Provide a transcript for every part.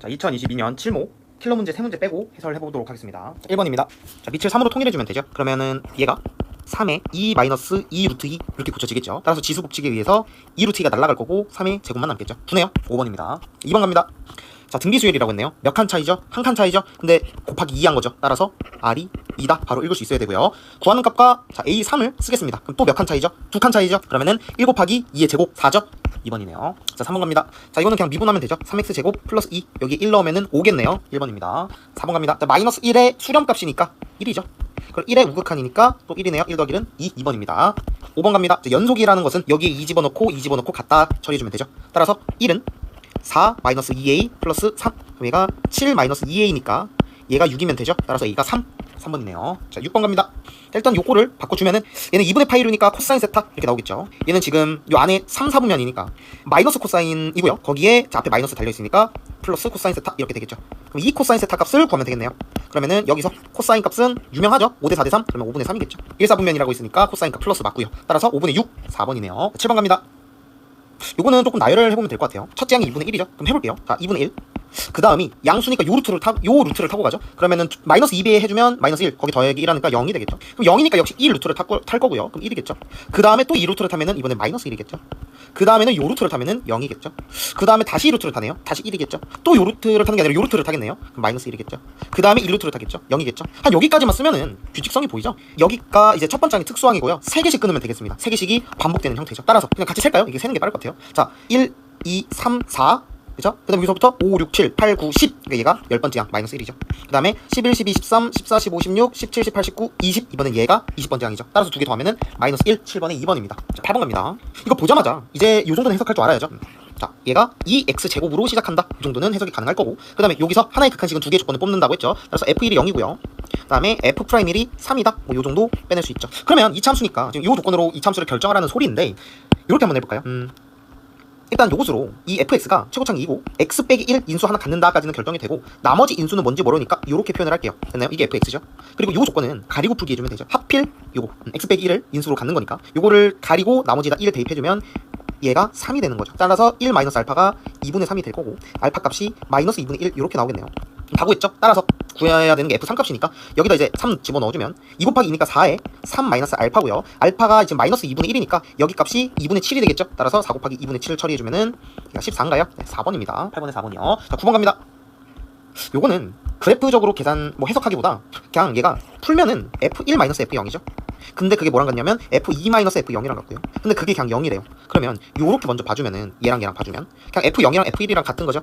자, 2022년 7모 킬러 문제 3문제 빼고 해설을 해보도록 하겠습니다. 1번입니다. 자, 밑을 3으로 통일해주면 되죠. 그러면은 얘가 3의 2 마이너스 2 루트 2 이렇게 고쳐지겠죠. 따라서 지수 법칙에 의해서 2 루트 2가 날아갈 거고 3의 제곱만 남겠죠. 두네요. 5번입니다. 2번 갑니다. 자, 등비수열이라고 했네요. 몇 칸 차이죠? 한 칸 차이죠? 근데 곱하기 2한 거죠. 따라서 R이 2다. 바로 읽을 수 있어야 되고요. 구하는 값과 자, A 3을 쓰겠습니다. 그럼 또 몇 칸 차이죠? 2칸 차이죠? 그러면은 1 곱하기 2의 제곱 4죠? 2번이네요. 자, 3번 갑니다. 자, 이거는 그냥 미분하면 되죠. 3x 제곱 플러스 2 여기 1 넣으면은 5겠네요. 1번입니다. 4번 갑니다. 자, 마이너스 1의 수렴값이니까 1이죠. 그럼 1의 우극한이니까 또 1이네요. 1 더하기 1은 2, 2번입니다. 5번 갑니다. 자, 연속이라는 것은 여기에 2 집어넣고 2 집어넣고 갖다 처리해주면 되죠. 따라서 1은 4 마이너스 2a 플러스 3. 그럼 얘가 7 마이너스 2a니까 얘가 6이면 되죠. 따라서 얘가 3번이네요. 자, 6번 갑니다. 자, 일단 요거를 바꿔주면은 얘는 2분의 파이루니까 코사인 세타 이렇게 나오겠죠. 얘는 지금 요 안에 3, 4분면이니까 마이너스 코사인이고요. 거기에 자, 앞에 마이너스 달려있으니까 플러스 코사인 세타 이렇게 되겠죠. 그럼 이 코사인 세타 값을 구하면 되겠네요. 그러면은 여기서 코사인 값은 유명하죠. 5대 4대 3 그러면 5분의 3이겠죠. 1, 4분면이라고 있으니까 코사인 값 플러스 맞고요. 따라서 5분의 6, 4번이네요. 7번 갑니다. 요거는 조금 나열을 해보면 될 것 같아요. 첫째 양이 2분의 1이죠. 그럼 해볼게요. 자, 2분의 1. 그 다음이 양수니까 요 루트를 타고 가죠. 그러면은 마이너스 2배 해주면 마이너스 1 거기 더하기 1하니까 0이 되겠죠. 그럼 0이니까 역시 이 루트를 탈 거고요. 그럼 1이겠죠. 그 다음에 또 이 루트를 타면은 이번에 마이너스 1이겠죠. 그 다음에는 요 루트를 타면은 0이겠죠. 그 다음에 다시 이 루트를 타네요. 다시 1이겠죠. 또 요 루트를 타는 게 아니라 요 루트를 타겠네요. 그럼 마이너스 1이겠죠. 그 다음에 이 루트를 타겠죠. 0이겠죠. 한 여기까지만 쓰면은 규칙성이 보이죠. 여기가 이제 첫 번째 항이 특수항이고요. 3개씩 끊으면 되겠습니다. 3개씩이 반복되는 형태죠. 따라서 그냥 같이 셀까요? 이게 세는 게 빠를 것 같아요. 자, 1, 2, 3, 4 그죠? 그 다음에 여기서부터 5, 6, 7, 8, 9, 10 얘가 10번째 양 마이너스 1이죠. 그 다음에 11, 12, 13, 14, 15, 16, 17, 18, 19, 20 이번엔 얘가 20번째 양이죠. 따라서 두 개 더하면은 마이너스 1, 7번에 2번입니다. 자, 8번 갑니다. 이거 보자마자 이제 요 정도는 해석할 줄 알아야죠. 자, 얘가 2x제곱으로 시작한다. 이 정도는 해석이 가능할 거고 그 다음에 여기서 하나의 극한식은 두 개의 조건을 뽑는다고 했죠. 따라서 f1이 0이고요. 그 다음에 f'1이 3이다. 뭐 요 정도 빼낼 수 있죠. 그러면 이 참수니까 지금 요 조건으로 이 참수를 결정하라는 소리인데 이렇게 한번 해볼까요? 일단 요것으로 이 fx가 최고창이 2고 x 빼기 1 인수 하나 갖는다까지는 결정이 되고 나머지 인수는 뭔지 모르니까 이렇게 표현을 할게요. 됐나요? 이게 fx죠. 그리고 요 조건은 가리고 풀기 해주면 되죠. 하필 요거 x 빼기 1을 인수로 갖는 거니까 요거를 가리고 나머지 다 1을 대입해주면 얘가 3이 되는 거죠. 따라서 1 마이너스 알파가 2분의 3이 될 거고 알파 값이 마이너스 2분의 1 이렇게 나오겠네요. 다 구했죠? 따라서 구해야 되는 게 f3 값이니까 여기다 이제 3 집어넣어주면 2 곱하기 2니까 4에 3 마이너스 알파고요. 알파가 지금 마이너스 2분의 1이니까 여기 값이 2분의 7이 되겠죠? 따라서 4 곱하기 2분의 7을 처리해주면은 14인가요? 네, 4번입니다. 8번에 4번이요. 자, 9번 갑니다. 요거는 그래프적으로 계산 뭐 해석하기보다 그냥 얘가 풀면은 f1-f0이죠. 근데 그게 뭐랑 같냐면 f2-f0이랑 같고요. 근데 그게 그냥 0이래요. 그러면 요렇게 먼저 봐주면은 얘랑 봐주면 그냥 f0이랑 f1이랑 같은 거죠.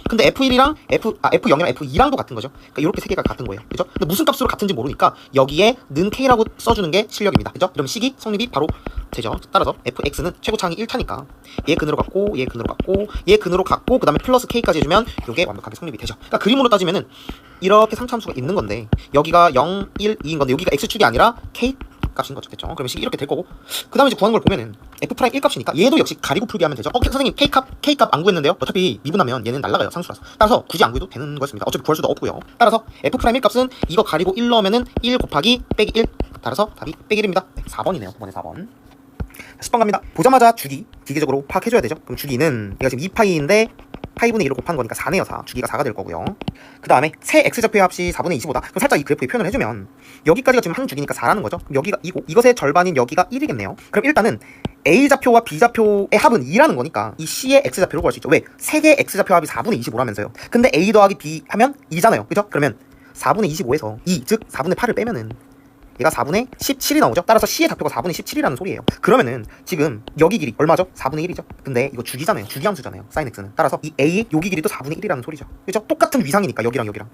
근데 f1이랑 f0이랑 f2랑도 같은 거죠. 그러니까 요렇게 세 개가 같은 거예요. 그죠? 근데 무슨 값으로 같은지 모르니까 여기에 는 k라고 써주는 게 실력입니다. 그죠? 그럼 식이 성립이 바로 되죠. 따라서 fx는 최고차항이 1타니까 얘 근으로 갖고 얘 근으로 갖고 얘 근으로 갖고 그 다음에 플러스 k까지 해주면 요게 완벽하게 성립이 되죠. 그러니까 그림으로 따지면은 이렇게 상차함수가 있는 건데 여기가 0, 1, 2인 건데 여기가 x축이 아니라 k 값인 거죠. 됐죠? 그러면 식이 이렇게 될 거고 그 다음에 이제 구하는 걸 보면은 f' 1값이니까 얘도 역시 가리고 풀기 하면 되죠. 선생님 k값 안 구했는데요? 어차피 미분하면 얘는 날라가요. 상수라서. 따라서 굳이 안 구해도 되는 거였습니다. 어차피 구할 수도 없고요. 따라서 f' 1값은 이거 가리고 1 넣으면은 1 곱하기 빼기 1 따라서 답이 빼기 1입니다. 네, 4번이네요. 9번에 4번. 10번 갑니다. 보자마자 주기 기계적으로 파악해줘야 되죠. 그럼 주기는 얘가 지금 2파이인데 파이분의 1을 곱한 거니까 4네요. 4. 주기가 4가 될 거고요. 그 다음에 새 x좌표의 합이 4분의 25다. 그럼 살짝 이 그래프에 표현을 해주면 여기까지가 지금 한 주기니까 4라는 거죠. 그럼 여기가 2고 이것의 절반인 여기가 1이겠네요. 그럼 일단은 a좌표와 b좌표의 합은 2라는 거니까 이 c의 x좌표를 구할 수 있죠. 왜? 세 개의 x좌표 합이 4분의 25라면서요. 근데 a 더하기 b 하면 2잖아요. 그죠? 그러면 4분의 25에서 2, 즉 4분의 8을 빼면은 얘가 4분의 17이 나오죠. 따라서 C의 좌표가 4분의 17이라는 소리예요. 그러면은 지금 여기 길이 얼마죠? 4분의 1이죠. 근데 이거 주기잖아요. 주기함수잖아요. sin x는. 따라서 이 A의 여기 길이도 4분의 1이라는 소리죠. 그죠? 똑같은 위상이니까 여기랑 여기랑.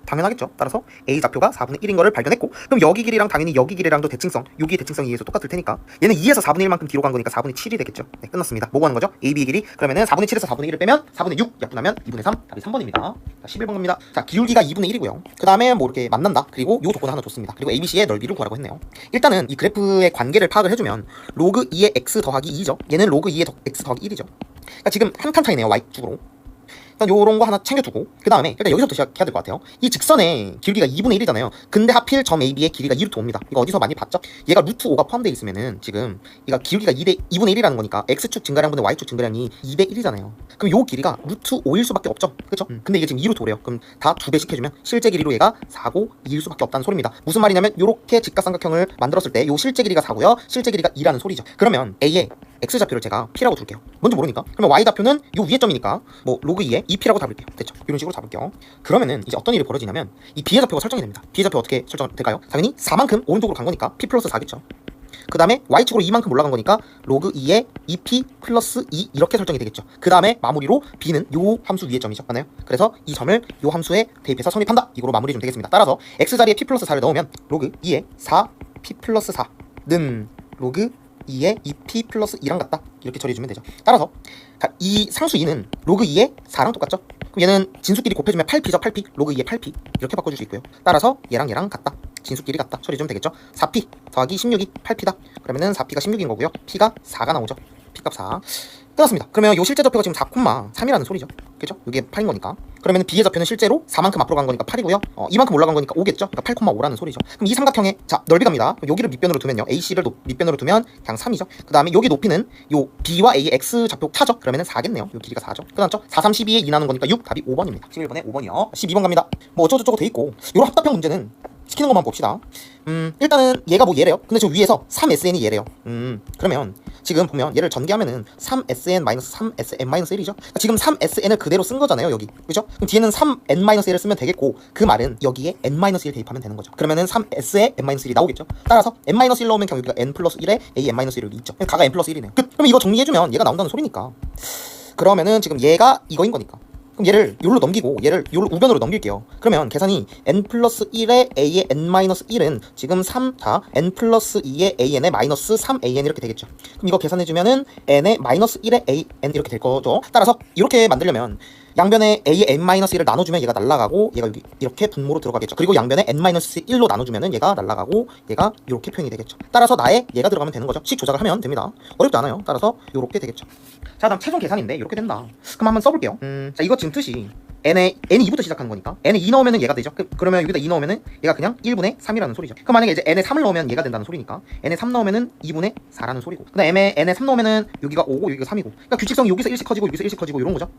당연하겠죠. 따라서 A 좌표가 4분의 1인 거를 발견했고 그럼 여기 길이랑 당연히 여기 길이랑도 대칭성 여기 대칭성에 의해서 똑같을 테니까 얘는 2에서 4분의 1만큼 뒤로 간 거니까 4분의 7이 되겠죠. 네, 끝났습니다. 뭐 구하는 거죠? AB의 길이 그러면은 4분의 7에서 4분의 1을 빼면 4분의 6 약분하면 2분의 3 답이 3번입니다. 자, 11번 갑니다. 자, 기울기가 2분의 1이고요. 그 다음에 뭐 이렇게 만난다. 그리고 요 조건을 하나 줬습니다. 그리고 ABC의 넓이를 구하라고 했네요. 일단은 이 그래프의 관계를 파악을 해주면 로그 2의 x 더하기 2죠. 얘는 로그 2의 x 더하기 1이죠. 그러니까 지금 한 칸 차이네요. Y축으로. 일단 요런 거 하나 챙겨두고 그 다음에 일단 여기서부터 시작해야 될 것 같아요. 이 직선의 길이가 2분의 1이잖아요. 근데 하필 점 AB의 길이가 2루트 5입니다. 이거 어디서 많이 봤죠? 얘가 루트 5가 포함되어 있으면은 지금 얘가 길이가 2분의 1이라는 거니까 X축 증가량분의 Y축 증가량이 2대 1이잖아요. 그럼 요 길이가 루트 5일 수밖에 없죠. 그쵸? 근데 이게 지금 2루트 5래요. 그럼 다 2배씩 해주면 실제 길이로 얘가 4고 2일 수밖에 없다는 소리입니다. 무슨 말이냐면 요렇게 직각삼각형을 만들었을 때 요 실제 길이가 4고요. 실제 길이가 2라는 소리죠. 그러면 A의 X좌표를 제가 P라고 둘게요. 뭔지 모르니까. 그러면 Y좌표는 요 위에 점이니까 뭐 로그 2에 2P라고 잡을게요. 됐죠? 이런 식으로 잡을게요. 그러면은 이제 어떤 일이 벌어지냐면 이 B의 좌표가 설정이 됩니다. B의 좌표 어떻게 설정될까요? 당연히 4만큼 오른쪽으로 간 거니까 P 플러스 4겠죠. 그 다음에 Y축으로 2만큼 올라간 거니까 로그 2에 2P 플러스 2 이렇게 설정이 되겠죠. 그 다음에 마무리로 B는 요 함수 위의 점이죠. 맞나요? 그래서 이 점을 요 함수에 대입해서 성립한다. 이거로 마무리 좀 되겠습니다. 따라서 X자리에 P 플러스 4를 넣으면 로그 2에 4P 플러스 4는 로그 2에 2P 플러스 2랑 같다. 이렇게 처리해주면 되죠. 따라서 이 상수 2는 로그 2에 4랑 똑같죠. 그럼 얘는 진수끼리 곱해주면 8P죠. 8P 로그 2에 8P 이렇게 바꿔줄 수 있고요. 따라서 얘랑 같다. 진수끼리 같다. 처리해주면 되겠죠. 4P 더하기 16이 8P다. 그러면은 4P가 16인 거고요. P가 4가 나오죠. P값 4 끝났습니다. 그러면 요 실제 좌표가 지금 4,3이라는 소리죠. 그죠? 이게 8인 거니까. 그러면 B의 좌표는 실제로 4만큼 앞으로 간 거니까 8이고요. 이만큼 올라간 거니까 5겠죠? 그러니까 8,5라는 소리죠. 그럼 이 삼각형의 자 넓이 갑니다. 여기를 밑변으로 두면요. AC를 밑변으로 두면 그냥 3이죠. 그 다음에 여기 높이는 요 B와 A의 X 좌표 차죠? 그러면은 4겠네요. 요 길이가 4죠. 끝났죠? 4, 3, 12에 2 나눈 거니까 6 답이 5번입니다. 11번에 5번이요. 12번 갑니다. 뭐 어쩌고저쩌고 돼 있고 요런 합답형 문제는 시키는 것만 봅시다. 일단은 얘가 뭐 얘래요. 근데 저 위에서 3SN이 얘래요. 그러면 지금 보면 얘를 전개하면은 3SN-3SM-1이죠. 그러니까 지금 3SN을 그대로 쓴 거잖아요, 여기. 그죠? 그럼 뒤에는 3N-1을 쓰면 되겠고, 그 말은 여기에 N-1 대입하면 되는 거죠. 그러면은 3S에 N-1이 나오겠죠. 따라서 N-1 넣으면 그냥 여기가 N 플러스 1에 A N-1이 여기 있죠. 가가 N 플러스 1이네요. 끝. 그럼 이거 정리해주면 얘가 나온다는 소리니까. 그러면은 지금 얘가 이거인 거니까. 그럼 얘를 요로 넘기고 얘를 요로 우변으로 넘길게요. 그러면 계산이 n 플러스 1에 a의 n 마이너스 1은 지금 3, 다 n 플러스 2에 an의 마이너스 3an 이렇게 되겠죠. 그럼 이거 계산해주면은 n의 마이너스 1에 an 이렇게 될 거죠. 따라서 이렇게 만들려면 양변에 a의 n-1을 나눠주면 얘가 날아가고 얘가 여기 이렇게 분모로 들어가겠죠. 그리고 양변에 n-1로 나눠주면은 얘가 날아가고 얘가 이렇게 표현이 되겠죠. 따라서 나에 얘가 들어가면 되는 거죠. 식 조작을 하면 됩니다. 어렵지 않아요. 따라서 이렇게 되겠죠. 자, 다음 최종 계산인데 이렇게 된다. 그럼 한번 써볼게요. 자, 이거 지금 뜻이 n이 2부터 시작하는 거니까 n에 2 넣으면은 얘가 되죠. 그러면 여기다 2 넣으면은 얘가 그냥 1분의 3이라는 소리죠. 그럼 만약에 이제 n에 3을 넣으면 얘가 된다는 소리니까 n에 3 넣으면은 2분의 4라는 소리고, 그다음에 n에 3 넣으면은 여기가 5고 여기가 3이고, 그러니까 규칙성이 여기서 1씩 커지고 여기서 1씩 커지고 이런 거죠.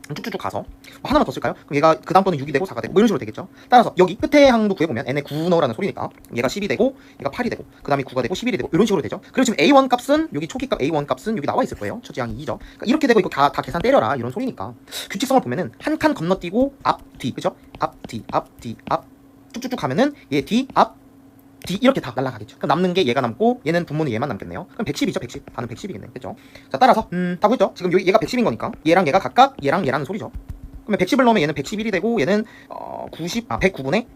쭉쭉쭉 가서 하나만 더 쓸까요? 그럼 얘가 그 다음 번은 6이 되고 4가 되고 뭐 이런 식으로 되겠죠. 따라서 여기 끝에 항도 구해보면 n에 9 넣으라는 소리니까 얘가 10이 되고 얘가 8이 되고 그 다음에 9가 되고 11이 되고 이런 식으로 되죠. 그리고 지금 A1 값은 여기 초기값 A1 값은 여기 나와 있을 거예요. 첫째 항이 2죠. 그러니까 이렇게 되고 이거 다 계산 때려라 이런 소리니까 규칙성을 보면은 한 칸 건너뛰고 앞, 뒤, 그죠? 앞, 뒤, 앞, 뒤, 앞 쭉쭉쭉 가면은 얘 뒤, 앞, 뒤 이렇게 다 날라가겠죠. 그럼 남는 게 얘가 남고 얘는 분모는 얘만 남겠네요. 그럼 110이죠. 110. 반은 110이겠네. 됐죠? 자, 따라서 다 보였죠? 지금 여기 얘가 110인 거니까 얘랑 얘가 각각 얘랑 얘라는 소리죠. 그러면 110을 넣으면 얘는 111이 되고 얘는 109분의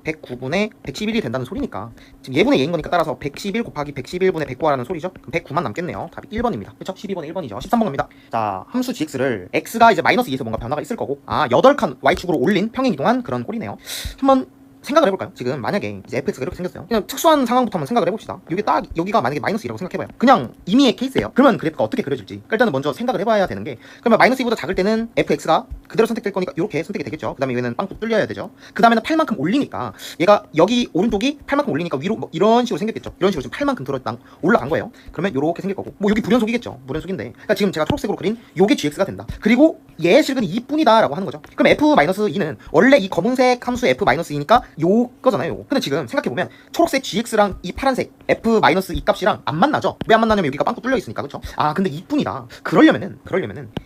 111이 된다는 소리니까 지금 얘분의 얘인 거니까 따라서 111 곱하기 111분의 109라는 소리죠. 그럼 109만 남겠네요. 답이 1번입니다. 그쵸? 12번에 1번이죠. 13번 갑니다. 자, 함수 gx를 x가 이제 마이너스 2에서 뭔가 변화가 있을 거고 8칸 y축으로 올린 평행 이동한 그런 꼴이네요. 한번 생각을 해볼까요? 지금 만약에 이제 fx가 이렇게 생겼어요. 그냥 특수한 상황부터 한번 생각을 해봅시다. 이게 딱 여기가 만약에 마이너스 2라고 생각해봐요. 그냥 임의의 케이스예요. 그러면 그래프가 어떻게 그려질지 일단은 먼저 생각을 해봐야 되는 게, 그러면 마이너스 2보다 작을 때는 fx가 그대로 선택될 거니까 이렇게 선택이 되겠죠. 그 다음에 여기는 빵꾸 뚫려야 되죠. 그 다음에는 8만큼 올리니까 얘가 여기 오른쪽이 8만큼 올리니까 위로 뭐 이런 식으로 생겼겠죠. 이런 식으로 지금 8만큼 올라간 거예요. 그러면 이렇게 생길 거고, 뭐 여기 불연속이겠죠. 불연속인데 그러니까 지금 제가 초록색으로 그린 요게 gx가 된다. 그리고 얘의 식은 2뿐이다 라고 하는 거죠. 그럼 f-2는 원래 이 검은색 함수 f-2니까 요거잖아요. 근데 지금 생각해보면 초록색 gx랑 이 파란색 f-2 값이랑 안 만나죠. 왜 안 만나냐면 여기가 빵꾸 뚫려 있으니까. 그쵸? 아, 근데 2뿐이다. 그러려면은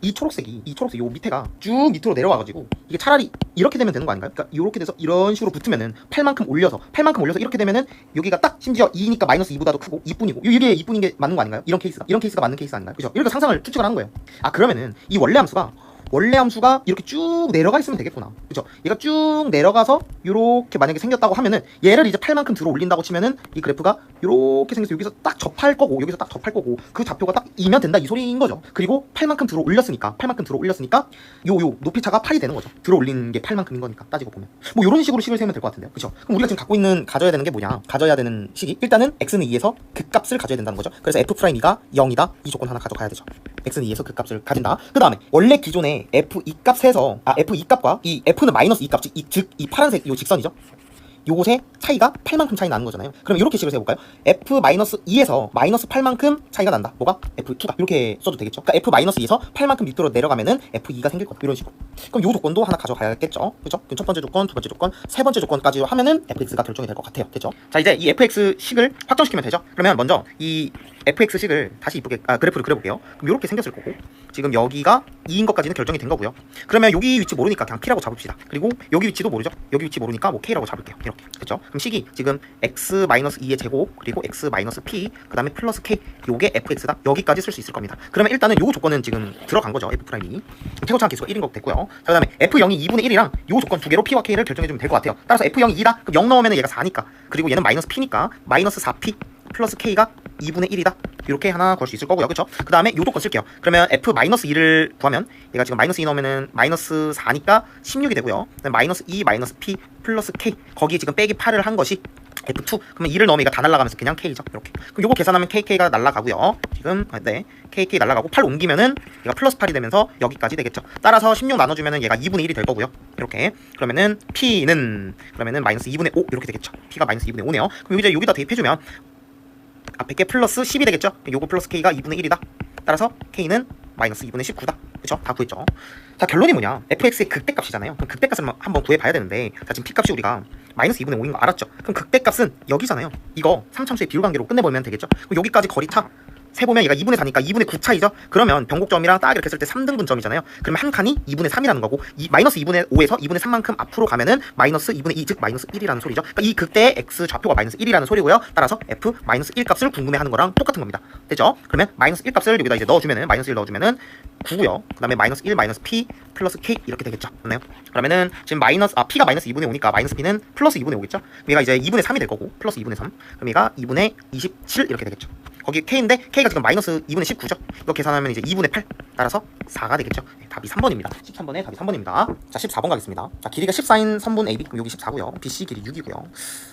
이 초록색 요 밑에가 쭉 밑으로 내려와가지고 이게 차라리 이렇게 되면 되는 거 아닌가요? 그러니까 이렇게 돼서 이런 식으로 붙으면은 8만큼 올려서 이렇게 되면은 여기가 딱 심지어 2니까 마이너스 2보다도 크고 2뿐이고 이게 2뿐인 게 맞는 거 아닌가요? 이런 케이스가 맞는 케이스 아닌가요? 그죠? 이렇게 상상을 추측을 하는 거예요. 아, 그러면은 이 원래 함수가 이렇게 쭉 내려가 있으면 되겠구나. 그죠? 얘가 쭉 내려가서 요렇게 만약에 생겼다고 하면은 얘를 이제 8만큼 들어 올린다고 치면은 이 그래프가 요렇게 생겨서 여기서 딱 접할 거고 그 좌표가 딱 2면 된다 이 소리인 거죠. 그리고 8만큼 들어 올렸으니까 요 높이차가 8이 되는 거죠. 들어 올린 게 8만큼인 거니까 따지고 보면 뭐 요런 식으로 식을 세우면 될 것 같은데요. 그죠? 그럼 우리가 지금 가져야 되는 게 뭐냐? 가져야 되는 식이 일단은 x는 2에서 그 값을 가져야 된다는 거죠. 그래서 f'2가 0이다 이 조건 하나 가져가야 되죠. x는 2에서 그 값을 가진다. 그 다음에 원래 기존에 다음에 F2 값에서 F2 값과 이 F는 마이너스 2 값, 즉 이 파란색 요 직선이죠. 요것의 차이가 8만큼 차이 나는 거잖아요. 그럼 이렇게 식으로 해볼까요? F-2에서 마이너스 8만큼 차이가 난다. 뭐가? F2가. 이렇게 써도 되겠죠. 그러니까 F-2에서 8만큼 밑으로 내려가면은 F2가 생길 거다. 이런 식으로. 그럼 요 조건도 하나 가져가야겠죠. 그죠? 첫 번째 조건, 두 번째 조건, 세 번째 조건까지 하면은 fx가 결정이 될 것 같아요. 됐죠? 자, 이제 이 fx식을 확정시키면 되죠. 그러면 먼저 이 fx식을 다시 이쁘게 그래프를 그려볼게요. 그럼 이렇게 생겼을 거고, 지금 여기가 2인 것까지는 결정이 된 거고요. 그러면 여기 위치 모르니까 그냥 p라고 잡읍시다. 그리고 여기 위치도 모르죠. 여기 위치 모르니까 뭐 k라고 잡을게요. 이렇게. 그렇죠? 그럼 식이 지금 x-2의 제곱 그리고 x-p 그 다음에 플러스 k 요게 fx다. 여기까지 쓸 수 있을 겁니다. 그러면 일단은 요 조건은 지금 들어간 거죠. f'이 최고차항 기수가 1인 거 됐고요. 자, 그 다음에 f0이 2분의 1이랑 요 조건 두 개로 p와 k를 결정해주면 될 것 같아요. 따라서 f0이 2다. 그럼 0 넣으면 얘가 4니까. 그리고 얘는 마이너스 p니까 마이너스 4p 플러스 k가 2분의 1이다. 이렇게 하나 구할 수 있을 거고요. 그렇죠? 그 다음에 요 조건 쓸게요. 그러면 f-2를 구하면 얘가 지금 마이너스 2 넣으면은 마이너스 4니까 16이 되고요. 마이너스 2 마이너스 p 플러스 k 거기에 지금 빼기 8을 한 것이 F2. 그러면 2를 넣으면 얘가 다 날아가면서 그냥 K죠. 이렇게. 그럼 요거 계산하면 KK가 날아가고요. 지금 네. KK 날아가고 8 옮기면은 얘가 플러스 8이 되면서 여기까지 되겠죠. 따라서 16 나눠주면은 얘가 2분의 1이 될 거고요. 이렇게. 그러면은 P는 그러면은 마이너스 2분의 5 이렇게 되겠죠. P가 마이너스 2분의 5네요. 그럼 이제 여기다 대입해주면 앞에 게 플러스 10이 되겠죠. 요거 플러스 K가 2분의 1이다. 따라서 K는 마이너스 2분의 19다. 그쵸? 다 구했죠. 자, 결론이 뭐냐? fx의 극대값이잖아요. 그럼 극대값을 한번 구해봐야 되는데, 자, 지금 p값이 우리가 마이너스 2분의 5인 거 알았죠? 그럼 극대값은 여기잖아요. 이거 3참수의 비율관계로 끝내보면 되겠죠? 그럼 여기까지 거리차 세보면 얘가 2분의 4니까 2분의 9 차이죠? 그러면 변곡점이랑 딱 이렇게 했을 때 3등분점이잖아요. 그러면 한 칸이 2분의 3이라는 거고, 마이너스 2분의 5에서 2분의 3만큼 앞으로 가면은 마이너스 2분의 2, 즉 마이너스 1이라는 소리죠. 그러니까 이 극대의 x 좌표가 마이너스 1이라는 소리고요. 따라서 f 마이너스 1 값을 궁금해하는 거랑 똑같은 겁니다. 됐죠? 그러면 마이너스 1 값을 여기다 이제 넣어주면은 마이너스 1 넣어주면은 9고요. 그 다음에 마이너스 1 마이너스 p 플러스 k 이렇게 되겠죠. 맞나요? 그러면은 지금 p가 마이너스 2분의 5니까 마이너스 p는 플러스 2분의 5겠죠? 얘가 이제 2분의 3이 될 거고 플러스 2분의 3. 그럼 얘가 2분의 27 이렇게 되겠죠. 거기 k인데 k가 지금 마이너스 2분의 19죠. 이거 계산하면 이제 2분의 8 따라서 4가 되겠죠. 네, 답이 3번입니다. 13번에 답이 3번입니다. 자, 14번 가겠습니다. 자, 길이가 14인 선분 AB, 그럼 여기 14고요. BC 길이 6이고요.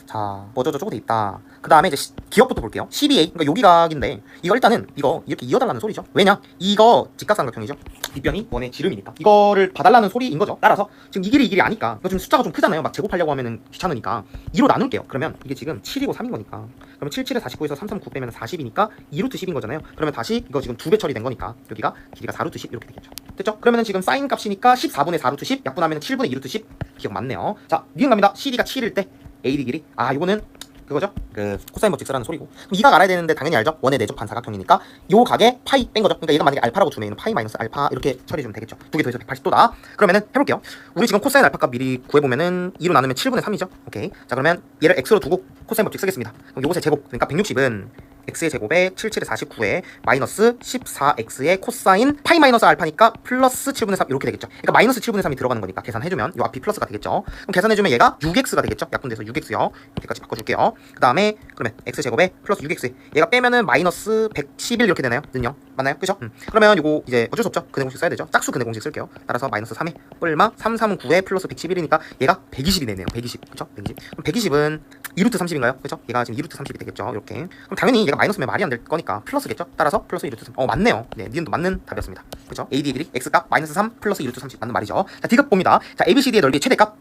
자, 뭐죠? 저쪽으로 돼 있다. 그 다음에 이제 기억부터 볼게요. 12A, 그러니까 여기 각인데 이거 일단은 이거 이렇게 이어달라는 소리죠. 왜냐? 이거 직각삼각형이죠. 뒷변이 원의 지름이니까 이거를 봐달라는 소리인 거죠. 따라서 지금 이 길이 아니까 이거 지금 숫자가 좀 크잖아요. 막 제곱하려고 하면은 귀찮으니까 2로 나눌게요. 그러면 이게 지금 7이고 3인 거니까 그러면 77에 49에서 3, 3, 9 빼면 40이니까 2루트 10인 거잖아요. 그러면 다시 이거 지금 2배 처리된 거니까 여기가 길이가 4루트 10 이렇게 되겠죠. 됐죠? 그러면은 지금 사인 값이니까 14분의 4루트 10 약분하면 7분의 2루트 10 기억 맞네요. 자, 니은 갑니다. CD가 7일 때 AD 길이 이거는 그거죠? 그 코사인 법칙 쓰라는 소리고. 그럼 이 각 알아야 되는데 당연히 알죠? 원의 내적 반사각형이니까 요 각에 파이 뺀 거죠. 그러니까 얘가 만약에 알파라고 주면 얘는 파이 마이너스 알파 이렇게 처리해주면 되겠죠. 두 개 더해서 180도다. 그러면은 해볼게요. 우리 지금 코사인 알파 값 미리 구해보면은 2로 나누면 7분의 3이죠. 오케이. 자, 그러면 얘를 x로 두고 코사인 법칙 쓰겠습니다. 그럼 요것의 제곱, 그러니까 160은 x의 제곱에 77에 49에 마이너스 14x의 코사인 파이 마이너스 알파니까 플러스 7분의 3 이렇게 되겠죠. 그러니까 마이너스 7분의 3이 들어가는 거니까 계산해주면 요 앞이 플러스가 되겠죠. 그럼 계산해주면 얘가 6x가 되겠죠. 약분돼서 6x요. 이렇게까지 바꿔줄게요. 그 다음에 그러면 x제곱에 플러스 6x 얘가 빼면은 마이너스 111 이렇게 되나요? 는요? 맞나요? 그죠? 그러면 요거 이제 어쩔 수 없죠. 근해 공식 써야 되죠. 짝수 근해 공식 쓸게요. 따라서 마이너스 3에 뿔마 3, 3, 9에 플러스 111이니까 얘가 120이 되네요. 120 그쵸? 120 그럼 120은 2루트 30인가요? 그죠? 얘가 지금 2루트 30이 되겠죠. 이렇게 그럼 당연히 얘가 마이너스면 말이 안 될 거니까 플러스겠죠? 따라서 플러스 2루트 3 맞네요. 네, 니은도 맞는 답이었습니다. 그죠? AD의 길이 x값 마이너스 3 플러스 2루트 30 맞는 말이죠. 자, D급 봅니다. 자, ABCD의 넓이의 최대값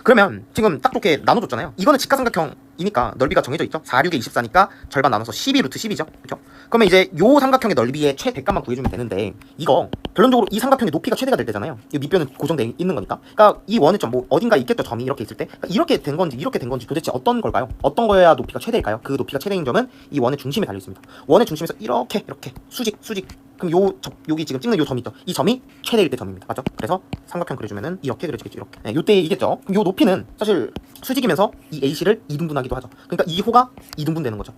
그러면 지금 딱 좋게 나눠줬잖아요. 이거는 직각삼각형이니까 넓이가 정해져 있죠. 4, 6에 24니까 절반 나눠서 12 루트 10이죠. 그렇죠? 그러면 이제 요 삼각형의 넓이의 최대값만 구해주면 되는데 이거 결론적으로 이 삼각형의 높이가 최대가 될 때잖아요. 이 밑변은 고정돼 있는 거니까. 그러니까 이 원의 점 뭐 어딘가 있겠죠. 점이 이렇게 있을 때 그러니까 이렇게 된 건지 도대체 어떤 걸까요? 어떤 거여야 높이가 최대일까요? 그 높이가 최대인 점은 이 원의 중심에 달려 있습니다. 원의 중심에서 이렇게 수직 그럼 여기 지금 찍는 요 점 있죠. 이 점이 최대일 때 점입니다. 맞죠? 그래서 삼각형 그려주면은 이렇게 그려지겠죠. 이렇게. 네, 요때이겠죠. 그럼 요 높이는 사실 수직이면서 이 AC를 2등분하기도 하죠. 그러니까 2호가 2등분 되는 거죠.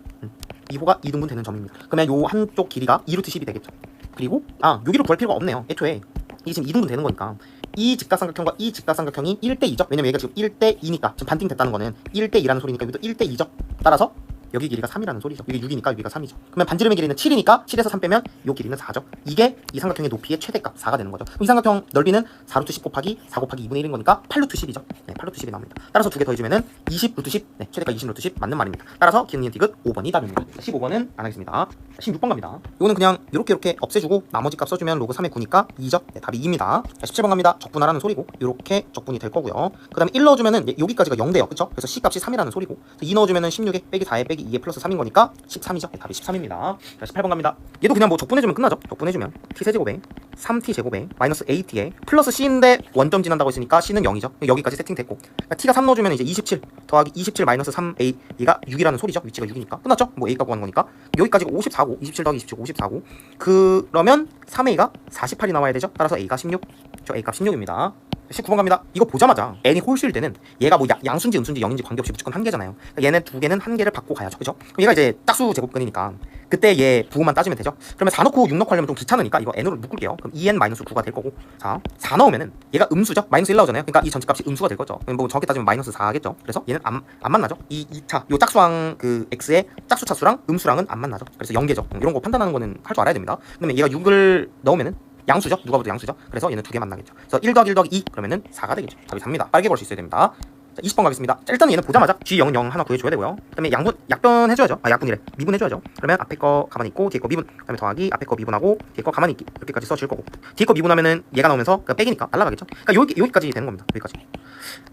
2호가 2등분 되는 점입니다. 그러면 요 한쪽 길이가 2루트 10이 되겠죠. 그리고 여기로 구할 필요가 없네요. 애초에 이게 지금 2등분 되는 거니까 이 직각삼각형과 이 직각삼각형이 1대 2죠. 왜냐면 얘가 지금 1대 2니까 지금 반띵 됐다는 거는 1대 2라는 소리니까 여기도 1대 2죠. 따라서 여기 길이가 3이라는 소리죠. 이게 6이니까 여기가 3이죠. 그러면 반지름의 길이는 7이니까 7에서 3 빼면 이 길이는 4죠. 이게 이 삼각형의 높이의 최대값 4가 되는 거죠. 이 삼각형 넓이는 4루트 10 곱하기 4 곱하기 2분의 1인 거니까 8루트 10이죠. 네, 8루트 10이 나옵니다. 따라서 두 개 더해주면은 20 루트 10, 네, 최대값 20 루트 10 맞는 말입니다. 따라서 기억 니은 디귿 5번이 답입니다. 15번은 안 하겠습니다. 16번 갑니다. 이거는 그냥 이렇게 없애주고 나머지 값 써주면 로그 3의 9니까 2죠. 네, 답이 2입니다. 17번 갑니다. 적분하라는 소리고 이렇게 적분이 될 거고요. 그 다음에 1 넣어주면은 여기까지가 0돼요. 그쵸? 그래서 C 값이 3이라는 소리고 2 넣어주면은 16에 빼기 4에 빼기 2에 플러스 3인 거니까 13이죠. 네, 답이 13입니다. 자, 18번 갑니다. 얘도 그냥 뭐 적분해주면 끝나죠. 적분해주면 T세제곱에 3T제곱에 마이너스 AT에 플러스 C인데 원점 지난다고 했으니까 C는 0이죠. 여기까지 세팅됐고 그러니까 T가 3 넣어주면 이제 27 더하기 27 마이너스 3A 얘가 6이라는 소리죠. 위치가 6이니까 끝났죠. 뭐 A가 구하는 거니까 여기까지가 54고 27 더하기 27 54고 그러면 3A가 48이 나와야 되죠. 따라서 A가 16. 저 A값 16입니다. 19번 갑니다. 이거 보자마자 n이 홀수일 때는 얘가 뭐 양수인지 음수인지 0인지 관계없이 무조건 한 개잖아요. 그러니까 얘네 두 개는 한 개를 받고 가야죠. 그죠? 그럼 얘가 이제 짝수 제곱근이니까 그때 얘 부호만 따지면 되죠. 그러면 4 넣고 6 넣고 하려면 좀 귀찮으니까 이거 n으로 묶을게요. 그럼 2n-9가 될 거고 자, 4 넣으면은 얘가 음수죠. 마이너스 1 나오잖아요. 그러니까 이 전체값이 음수가 될 거죠. 뭐 정확히 따지면 마이너스 4겠죠. 그래서 얘는 안 만나죠. 이 2차 요 짝수항 그 x의 짝수 차수랑 음수랑은 안 만나죠. 그래서 0개죠. 이런 거 판단하는 거는 할 줄 알아야 됩니다. 그러면 얘가 6을 넣으면은 양수죠. 누가 봐도 양수죠. 그래서 얘는 두 개 만나겠죠. 그래서 1 더하기 1 더하기 2 그러면은 4가 되겠죠. 답이 4입니다. 빠르게 볼 수 있어야 됩니다. 자, 20번 가겠습니다. 자, 일단 얘는 보자마자 G0, 0 하나 구해줘야 되고요. 그 다음에 약분 해줘야죠. 약분이래. 미분해줘야죠. 그러면 앞에 거 가만히 있고 뒤에 거 미분. 그 다음에 더하기 앞에 거 미분하고 뒤에 거 가만히 있기. 이렇게까지 써줄 거고 뒤에 거 미분하면은 얘가 나오면서 빼기니까 날라가겠죠. 그러니까 여기까지 되는 겁니다. 여기까지.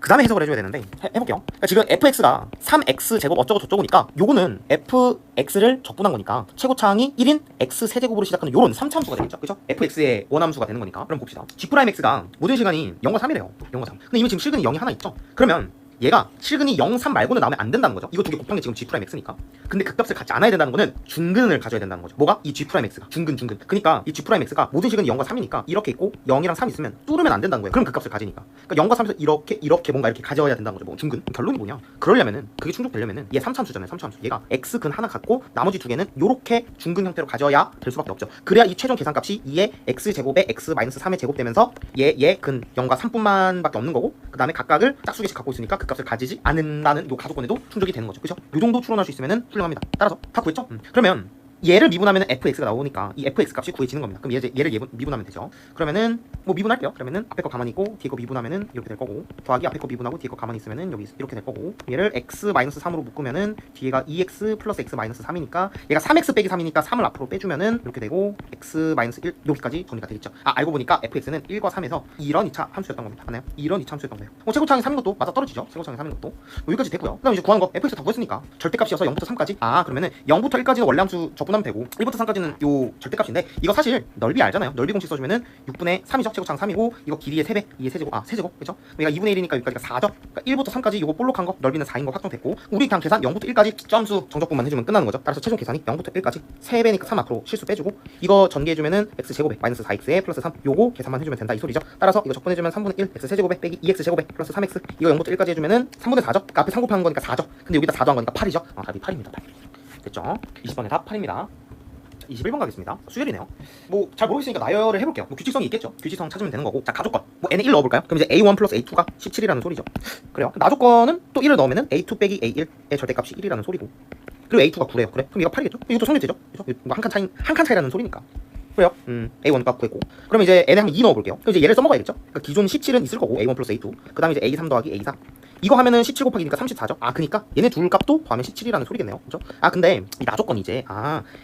그 다음에 해석을 해줘야 되는데 해볼게요. 그러니까 지금 fx가 3x 제곱 어쩌고 저쩌고니까 요거는 fx를 적분한 거니까 최고차항이 1인 x 세제곱으로 시작하는 요런 3차함수가 되겠죠. 그죠? fx의 원함수가 되는 거니까. 그럼 봅시다. g'x가 모든 시간이 0과 3이래요. 0과 3. 근데 이미 지금 실근이 0이 하나 있죠. 그러면 얘가 실근이 0, 3 말고는 나오면 안 된다는 거죠. 이거 두 개 곱한 게 지금 G'X니까. 근데 그 값을 갖지 않아야 된다는 거는 중근을 가져야 된다는 거죠. 뭐가? 이 G'X가. 중근. 그러니까 이 G'X가 모든 식은 0과 3이니까 이렇게 있고 0이랑 3 있으면 뚫으면 안 된다는 거예요. 그럼 그 값을 가지니까. 그러니까 0과 3에서 이렇게 뭔가 이렇게 가져야 된다는 거죠. 뭐 중근. 결론이 뭐냐? 그러려면은 그게 충족되려면은 얘 3차함수잖아요. 3차함수. 얘가 X근 하나 갖고 나머지 두 개는 요렇게 중근 형태로 가져야 될 수밖에 없죠. 그래야 이 최종 계산값이 2의 X제곱에 X-3의 제곱되면서 얘 근 0과 3뿐만 밖에 없는 거고 그 다음에 각각을 짝수개씩 갖고 있으니까 그 값을 가지지 않는다는 요 가족권에도 충족이 되는 거죠. 그죠? 요 정도 추론할 수 있으면은 훌륭합니다. 따라서 다 구했죠? 그러면 얘를 미분하면 fx가 나오니까 이 fx 값이 구해지는 겁니다. 그럼 얘를 미분하면 되죠. 그러면은 뭐 미분할게요. 그러면은 앞에 거 가만히 있고 뒤에 거 미분하면은 이렇게 될 거고 더하기 앞에 거 미분하고 뒤에 거 가만히 있으면은 여기 이렇게 될 거고 얘를 x-3으로 묶으면은 뒤에가 2x 플러스 x-3이니까 얘가 3x 빼기 3이니까 3을 앞으로 빼주면은 이렇게 되고 x-1 여기까지 정리가 되겠죠. 알고 보니까 fx는 1과 3에서 이런 2차 함수였던 겁니다. 맞나요? 이런 2차 함수였던 거예요. 최고차항이 3인 것도 맞아 떨어지죠. 최고차항이 3인 것도 여기까지 됐고요. 그다음 이제 구한 거 fx 다 구했으니까 절대값이어서 0부터 3까지 그러면은 0부터 1까지는 원래 함수 적분하면 되고 1부터 3까지는 요 절대값인데 이거 사실 넓이 알잖아요. 넓이 공식 써주면은 6분의 3이죠. 최고차항 3이고 이거 길이의 3배 2의 세제곱 세제곱 그죠? 얘가 2분의 1이니까 여기까지가 4죠. 그러니까 1부터 3까지 요거 볼록한 거 넓이는 4인 거 확정됐고 우리 그냥 계산 0부터 1까지 점수 정적분만 해주면 끝나는 거죠. 따라서 최종 계산이 0부터 1까지 3배니까 3 앞으로 실수 빼주고 이거 전개해주면은 x제곱에 마이너스 4x에 플러스 3 요거 계산만 해주면 된다 이 소리죠. 따라서 이거 적분해주면 3분의 1 x세제곱에 빼기 2x제곱에 플러스 3x 이거 0부터 1까지 해주면은 3분의 4죠. 그러니까 앞에 3 곱한 거니까 4죠. 근데 여기다 4도 한 거니까 8이죠. 답이 8입니다. 8. 됐죠? 20번의 답 8입니다. 21번 가겠습니다. 수열이네요. 뭐 잘 모르겠으니까 나열을 해볼게요. 뭐 규칙성이 있겠죠. 규칙성 찾으면 되는 거고. 자, 가조건. 뭐 n에 1 넣어볼까요? 그럼 이제 a1 플러스 a2가 17이라는 소리죠. 그래요. 나조건은 또 1을 넣으면은 a2 빼기 a1의 절대값이 1이라는 소리고. 그리고 a2가 9래요. 그래? 그럼 얘가 8이겠죠? 이것도 성립되죠? 그죠? 뭐 한 칸 차이라는 소리니까. 그래요. a1값 구했고. 그럼 이제 n에 한 2 넣어볼게요. 그럼 이제 얘를 써먹어야겠죠? 그러니까 기존 17은 있을 거고 a1 플러스 a2. 그 다음에 이제 a3 더하기 a4. 이거 하면은 17 곱하기니까 34죠. 그니까 얘네 둘 값도 더하면 17이라는 소리겠네요. 그죠? 근데 이 나조건이 이제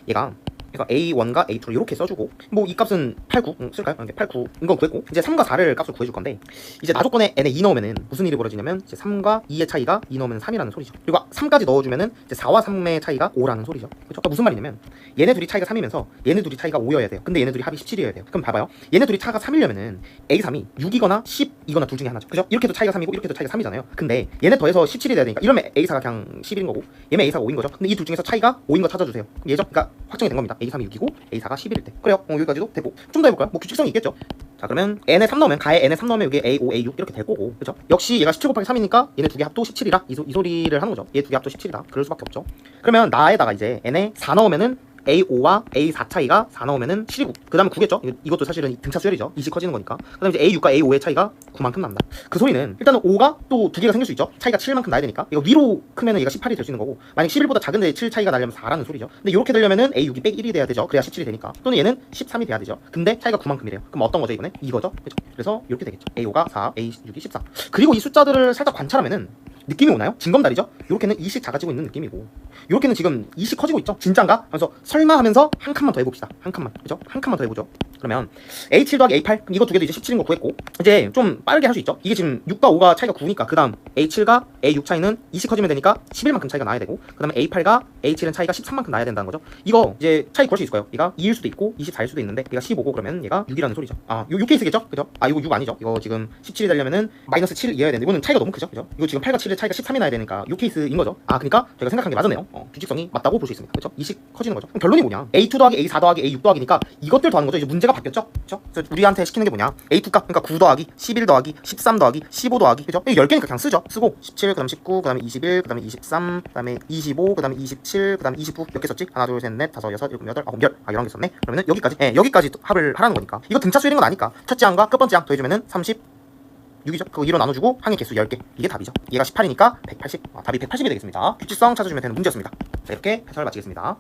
얘가 그래서 A1과 A2를 이렇게 써주고 뭐 이 값은 8, 9 쓸까요? 이게 8, 9 이건 구했고 이제 3과 4를 값을 구해줄 건데 이제 나조건에 n에 2 넣으면은 무슨 일이 벌어지냐면 이제 3과 2의 차이가 2 넣으면 3이라는 소리죠. 그리고 3까지 넣어주면은 이제 4와 3의 차이가 5라는 소리죠. 그렇죠? 그러니까 무슨 말이냐면 얘네 둘이 차이가 3이면서 얘네 둘이 차이가 5여야 돼요. 근데 얘네 둘이 합이 17이어야 돼요. 그럼 봐봐요. 얘네 둘이 차가 3이려면은 A3이 6이거나 10이거나 둘 중에 하나죠. 그죠? 이렇게도 차이가 3이고 이렇게도 차이가 3이잖아요. 근데 얘네 더해서 17이 돼야 되니까 이러면 A사가 그냥 11인 거고 얘는 A사가 5인 거죠. 근데 이 둘 중에서 차이가 5인 거 찾아주세요. 얘죠? 그러니까 확정이 된 겁니다. A3이 6이고 A4가 11일 때. 그래요. 여기까지도 되고 좀 더 해볼까요? 뭐 규칙성이 있겠죠. 자, 그러면 n에 3 넣으면 가에 n에 3 넣으면 여기 A5, A6 이렇게 될 거고 그죠? 역시 얘가 17 곱하기 3이니까 얘네 두 개 합도 17이라 이 소리를 하는 거죠. 얘 두 개 합도 17이다. 그럴 수밖에 없죠. 그러면 나에다가 이제 n에 4 넣으면은 A5와 A4 차이가 4 나오면은 7이고 그 다음에 9겠죠? 이것도 사실은 등차 수열이죠. 20 커지는 거니까. 그 다음에 이제 A6과 A5의 차이가 9만큼 난다. 그 소리는 일단은 5가 또 두 개가 생길 수 있죠. 차이가 7만큼 나야 되니까. 이거 위로 크면은 얘가 18이 될 수 있는 거고, 만약 11보다 작은데 7 차이가 나려면 4라는 소리죠. 근데 이렇게 되려면은 A6이 백 1이 돼야 되죠. 그래야 17이 되니까. 또는 얘는 13이 돼야 되죠. 근데 차이가 9만큼이래요. 그럼 어떤 거죠 이번에? 이거죠. 그죠? 그래서 이렇게 되겠죠. A5가 4, A6이 14. 그리고 이 숫자들을 살짝 관찰하면은 느낌이 오나요? 징검다리죠? 요렇게는 2씩 작아지고 있는 느낌이고, 요렇게는 지금 2씩 커지고 있죠? 진짠가? 하면서 설마 하면서 한 칸만 더 해봅시다. 한 칸만. 그죠? 한 칸만 더 해보죠. 그러면 A7 더하기 A8, 그럼 이거 두 개도 이제 17인 거 구했고, 이제 좀 빠르게 할 수 있죠? 이게 지금 6과 5가 차이가 9니까 그 다음 A7과 A6 차이는 2씩 커지면 되니까 11만큼 차이가 나야 되고, 그 다음에 A8과 A7은 차이가 13만큼 나야 된다는 거죠. 이거 이제 차이 구할 수 있을 거예요. 얘가 2일 수도 있고 24일 수도 있는데 얘가 15고 그러면 얘가 6이라는 소리죠. 아, 요 케이스겠죠? 그죠? 아, 이거 6 아니죠? 이거 지금 17이 되려면은 마이너스 7을 이어야 되는데 이거는 차이가 너무 크죠? 그죠? 이거 지금 8과 7의 차이가 13이 나야 되니까 요 케이스인 거죠. 아, 그러니까 저희가 생각한 게 맞았네요. 규칙성이 맞다고 볼 수 있습니다. 그죠? 2씩 커지는 거죠. 그럼 결론이 뭐냐? A2 더하기 A4 더하기 A6 더하기니까 이것들 더하는 거죠. 이제 문제가 바뀌었죠? 그죠? 그래서 우리한테 시키는 게 뭐냐? A2값, 그러니까 9 더하기 11 더하기 13 더하기 15 더하기, 그죠? 10개니까 그냥 쓰죠. 쓰고 17, 그 다음에 19, 그 다음에 21, 그 다음에 23, 그 다음에 25, 그 다음에 27, 그 다음에 29 몇 개 썼지? 하나, 둘, 셋, 넷, 다섯, 여섯, 일곱, 여덟, 아홉, 열. 아, 11개 썼네? 그러면은 여기까지, 여기까지 합을 하라는 거니까. 이거 등차 수열인 건 아니까 첫째 항과 끝번째 항 더해주면은 36이죠. 그거 2로 나눠주고 항의 개수 10개. 이게 답이죠. 얘가 18이니까 180. 답이 180이 되겠습니다. 규칙성 찾아주면 되는 문제였습니다. 자, 이렇게 해설 마치겠습니다.